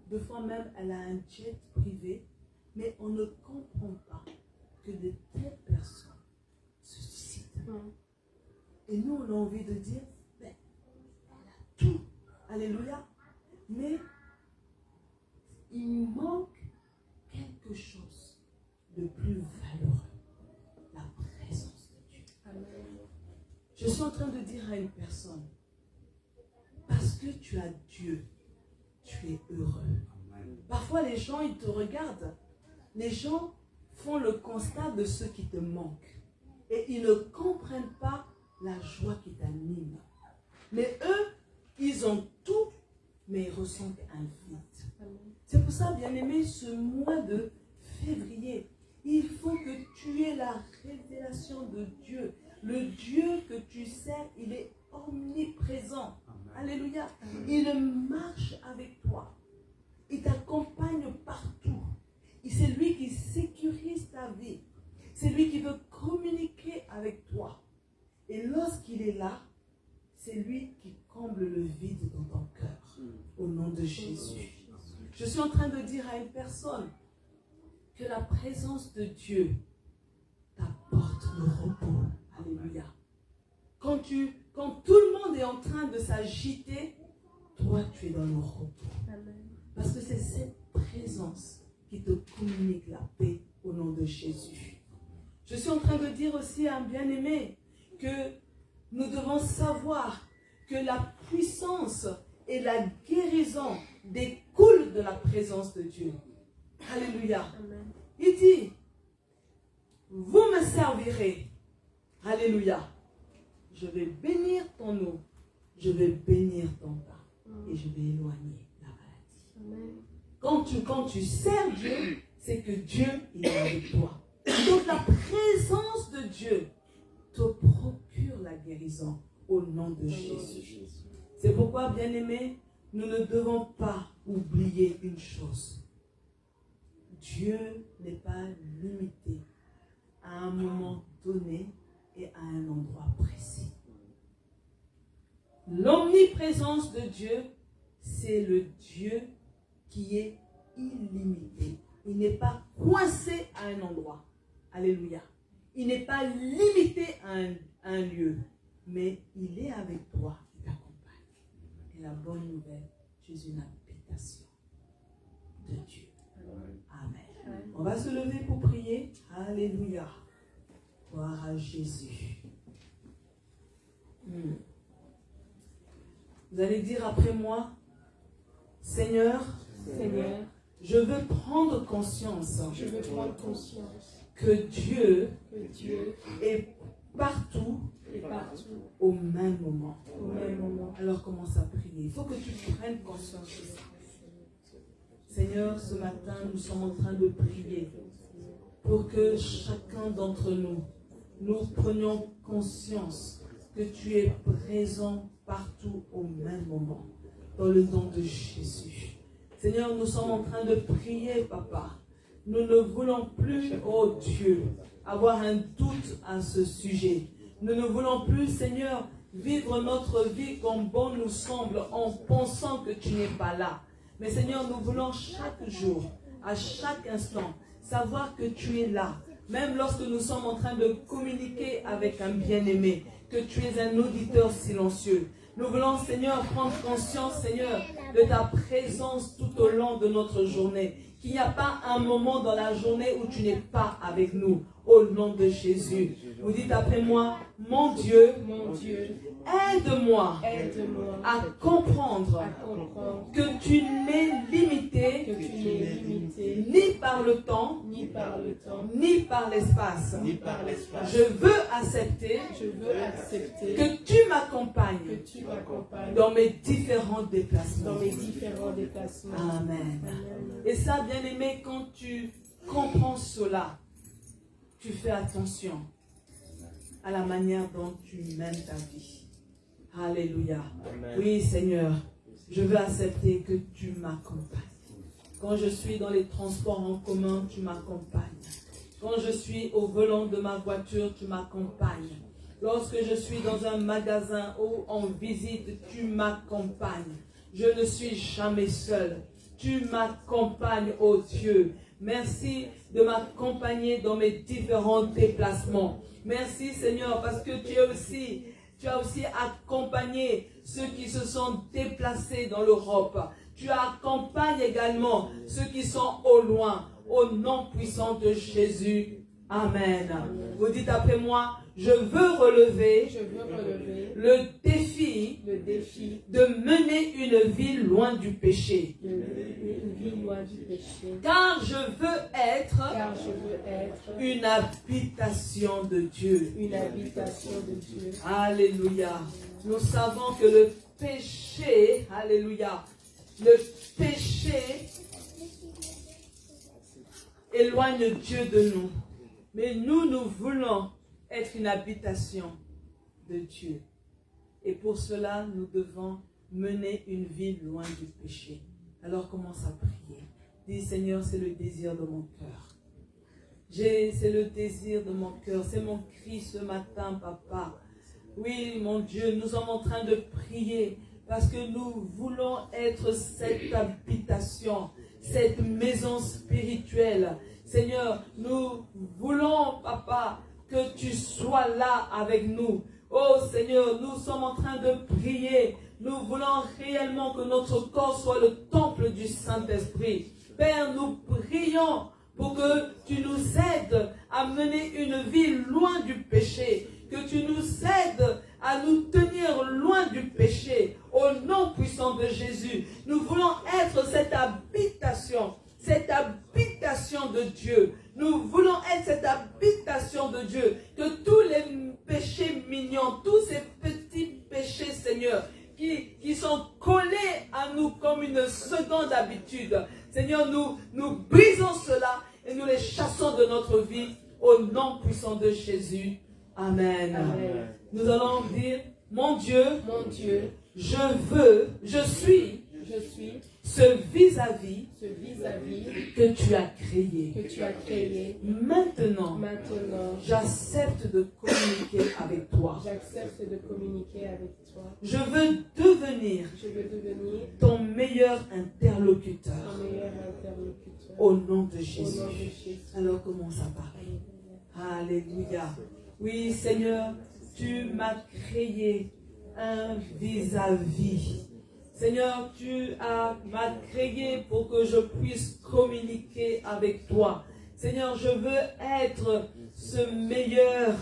S1: des fois même elle a un jet privé, mais on ne comprend pas que de telles personnes se suicident. Et nous, on a envie de dire, ben, elle a tout, alléluia, mais il manque quelque chose de plus valeureux, la présence de Dieu. Amen. Je suis en train de dire à une personne, parce que tu as Dieu, tu es heureux. Amen. Parfois les gens, ils te regardent, les gens font le constat de ce qui te manque et ils ne comprennent pas la joie qui t'anime. Mais eux, ils ont tout, mais ils ressentent un vide. C'est pour ça, bien-aimé, ce mois de février, il faut que tu aies la révélation de Dieu. Le Dieu que tu sers, il est omniprésent. Amen. Alléluia. Amen. Il marche avec toi. Il t'accompagne partout. C'est lui qui sécurise ta vie. C'est lui qui veut communiquer avec toi. Et lorsqu'il est là, c'est lui qui comble le vide dans ton cœur. Au nom de Jésus. Je suis en train de dire à une personne que la présence de Dieu t'apporte le repos. Alléluia. Quand quand tout le monde est en train de s'agiter, toi, tu es dans le repos. Parce que c'est cette présence qui te communique la paix au nom de Jésus. Je suis en train de dire aussi à un bien-aimé que nous devons savoir que la puissance et la guérison découlent de la présence de Dieu. Alléluia. Amen. Il dit, vous me servirez. Alléluia. Je vais bénir ton eau. Je vais bénir ton pain. Et je vais éloigner la maladie. Amen. Quand tu sers Dieu, c'est que Dieu est avec toi. Donc la présence de Dieu te procure la guérison au nom de Jésus. C'est pourquoi, bien-aimés, nous ne devons pas oublier une chose. Dieu n'est pas limité à un moment donné et à un endroit précis. L'omniprésence de Dieu, c'est le Dieu qui est illimité. Il n'est pas coincé à un endroit. Alléluia. Il n'est pas limité à un lieu, mais il est avec toi, il t'accompagne. Et la bonne nouvelle, tu es une habitation de Dieu. Amen. On va se lever pour prier. Alléluia. Gloire à Jésus. Vous allez dire après moi, Seigneur, je veux prendre conscience, que Dieu est partout, au même moment. Alors commence à prier. Il faut que tu prennes conscience de ça. Seigneur, ce matin, nous sommes en train de prier pour que chacun d'entre nous prenions conscience que tu es présent partout au même moment, dans le nom de Jésus. Seigneur, nous sommes en train de prier, Papa. Nous ne voulons plus, oh Dieu, avoir un doute à ce sujet. Nous ne voulons plus, Seigneur, vivre notre vie comme bon nous semble en pensant que tu n'es pas là. Mais Seigneur, nous voulons chaque jour, à chaque instant, savoir que tu es là. Même lorsque nous sommes en train de communiquer avec un bien-aimé, que tu es un auditeur silencieux. Nous voulons, Seigneur, prendre conscience, Seigneur, de ta présence tout au long de notre journée. Qu'il n'y a pas un moment dans la journée où tu n'es pas avec nous. Au nom de Jésus. Vous dites après moi, mon Dieu, aide-moi à comprendre que tu n'es limité ni par le temps, ni par l'espace. Je veux accepter que tu m'accompagnes dans mes différents déplacements. Amen. Et ça, bien-aimé, quand tu comprends cela, tu fais attention à la manière dont tu mènes ta vie. Alléluia. Amen. Oui, Seigneur, je veux accepter que tu m'accompagnes. Quand je suis dans les transports en commun, tu m'accompagnes. Quand je suis au volant de ma voiture, tu m'accompagnes. Lorsque je suis dans un magasin ou en visite, tu m'accompagnes. Je ne suis jamais seul. Tu m'accompagnes, ô Dieu. Merci de m'accompagner dans mes différents déplacements. Merci Seigneur parce que tu as aussi accompagné ceux qui se sont déplacés dans l'Europe. Tu accompagnes également ceux qui sont au loin. Au nom puissant de Jésus. Amen. Vous dites après moi, je veux relever le défi de mener une vie loin du péché. Car je veux être une habitation de Dieu. Alléluia. Nous savons que le péché, alléluia, le péché éloigne Dieu de nous. Mais nous voulons être une habitation de Dieu. Et pour cela, nous devons mener une vie loin du péché. Alors commence à prier. Dis, Seigneur, c'est le désir de mon cœur. C'est le désir de mon cœur. C'est mon cri ce matin, Papa. Oui, mon Dieu, nous sommes en train de prier parce que nous voulons être cette habitation, cette maison spirituelle. Seigneur, nous voulons, Papa, que tu sois là avec nous. Oh Seigneur, nous sommes en train de prier. Nous voulons réellement que notre corps soit le temple du Saint-Esprit. Père, nous prions pour que tu nous aides à mener une vie loin du péché, que tu nous aides à nous tenir loin du péché, au nom puissant de Jésus. Nous voulons être cette habitation de Dieu. Nous voulons être cette habitation de Dieu, que tous les péchés mignons, tous ces petits péchés, Seigneur, qui sont collés à nous comme une seconde habitude, Seigneur, nous brisons cela et nous les chassons de notre vie au nom puissant de Jésus. Amen.
S2: Amen.
S1: Nous allons dire, mon Dieu, je suis ce vis-à-vis que tu as créé. Maintenant, j'accepte de communiquer avec toi. Je veux devenir ton meilleur interlocuteur. Au nom de Jésus. Alors commence à parler. Alléluia. Oui, Seigneur, tu m'as créé un vis-à-vis. Seigneur, tu m'as créé pour que je puisse communiquer avec toi. Seigneur, je veux être ce meilleur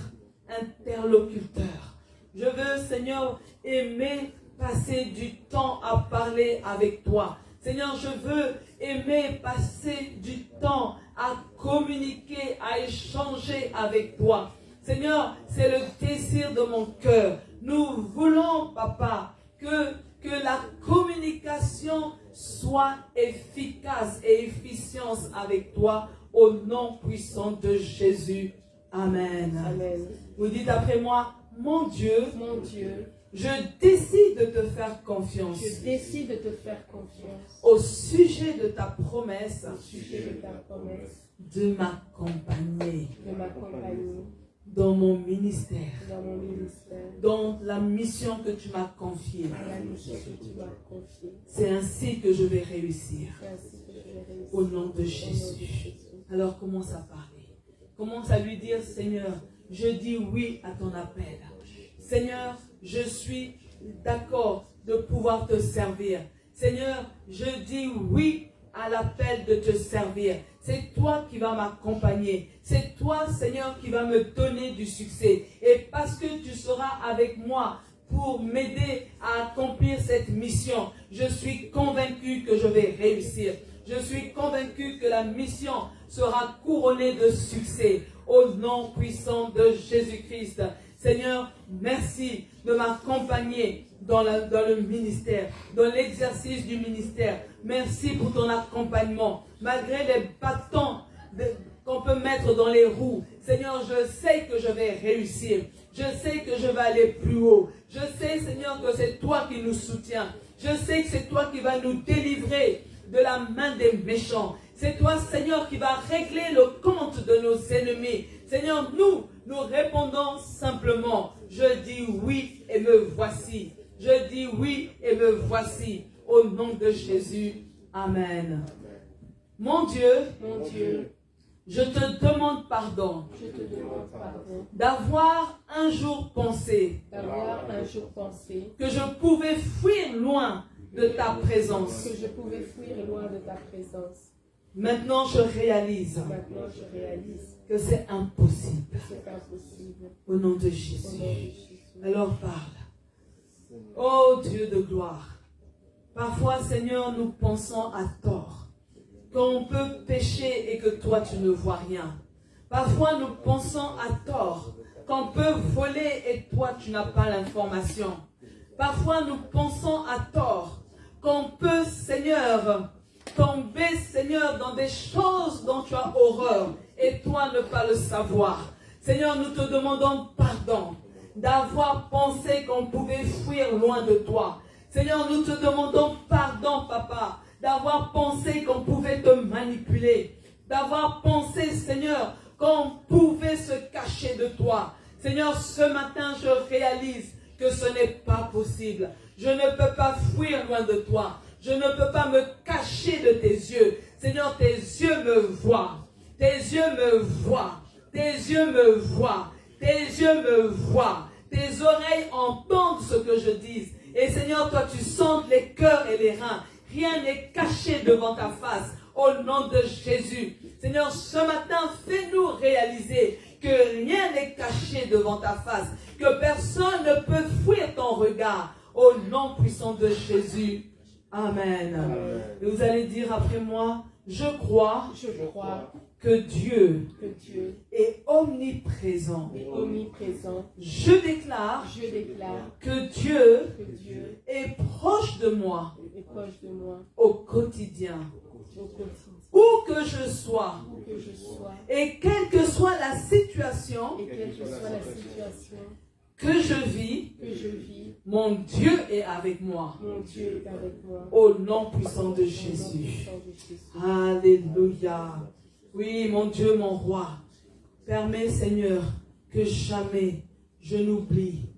S1: interlocuteur. Je veux, Seigneur, aimer passer du temps à parler avec toi. Seigneur, je veux aimer passer du temps à communiquer, à échanger avec toi. Seigneur, c'est le désir de mon cœur. Nous voulons, Papa, que la communication soit efficace et efficiente avec toi au nom puissant de Jésus. Amen.
S2: Amen.
S1: Vous dites après moi, mon Dieu, je décide de te faire confiance. Au sujet de ta promesse, de m'accompagner dans mon ministère, dans la mission que tu m'as confiée. C'est ainsi que je vais réussir. Au nom de Jésus. Alors commence à parler. Commence à lui dire, Seigneur, je dis oui à ton appel. Seigneur, je suis d'accord de pouvoir te servir. Seigneur, je dis oui à l'appel de te servir. C'est toi qui vas m'accompagner. C'est toi, Seigneur, qui va me donner du succès. Et parce que tu seras avec moi pour m'aider à accomplir cette mission, je suis convaincu que je vais réussir. Je suis convaincu que la mission sera couronnée de succès. Au nom puissant de Jésus-Christ. Seigneur, merci de m'accompagner dans le ministère, dans l'exercice du ministère. Merci pour ton accompagnement. Malgré les bâtons qu'on peut mettre dans les roues, Seigneur, je sais que je vais réussir. Je sais que je vais aller plus haut. Je sais, Seigneur, que c'est toi qui nous soutiens. Je sais que c'est toi qui vas nous délivrer de la main des méchants. C'est toi, Seigneur, qui va régler le compte de nos ennemis. Seigneur, nous répondons simplement, je dis oui et me voici. Je dis oui et me voici. Au nom de Jésus. Amen. Mon Dieu, je te demande pardon d'avoir un jour pensé que je pouvais fuir loin de ta présence. Maintenant, je réalise que c'est impossible. Au nom de Jésus. Alors parle. Oh Dieu de gloire. Parfois, Seigneur, nous pensons à tort qu'on peut pécher et que toi, tu ne vois rien. Parfois, nous pensons à tort qu'on peut voler et toi, tu n'as pas l'information. Parfois, nous pensons à tort qu'on peut, Seigneur, tomber, Seigneur, dans des choses dont tu as horreur et toi ne pas le savoir. Seigneur, nous te demandons pardon d'avoir pensé qu'on pouvait fuir loin de toi. Seigneur, nous te demandons pardon, Papa, d'avoir pensé qu'on pouvait te manipuler, d'avoir pensé, Seigneur, qu'on pouvait se cacher de toi. Seigneur, ce matin, je réalise que ce n'est pas possible. Je ne peux pas fuir loin de toi. Je ne peux pas me cacher de tes yeux. Seigneur, tes yeux me voient. Tes yeux me voient. Tes yeux me voient. Tes yeux me voient. Tes tes oreilles entendent ce que je dis. Et Seigneur, toi tu sondes les cœurs et les reins. Rien n'est caché devant ta face. Au nom de Jésus. Seigneur, ce matin, fais-nous réaliser que rien n'est caché devant ta face. Que personne ne peut fuir ton regard. Au nom puissant de Jésus. Amen. Amen. Et vous allez dire après moi, je crois que Dieu est omniprésent. Je déclare que Dieu est proche de moi au quotidien. Où que je sois, et quelle que soit la situation que je vis, mon Dieu est avec moi. Au nom puissant de Jésus. Alléluia. Oui, mon Dieu, mon roi, permets, Seigneur, que jamais je n'oublie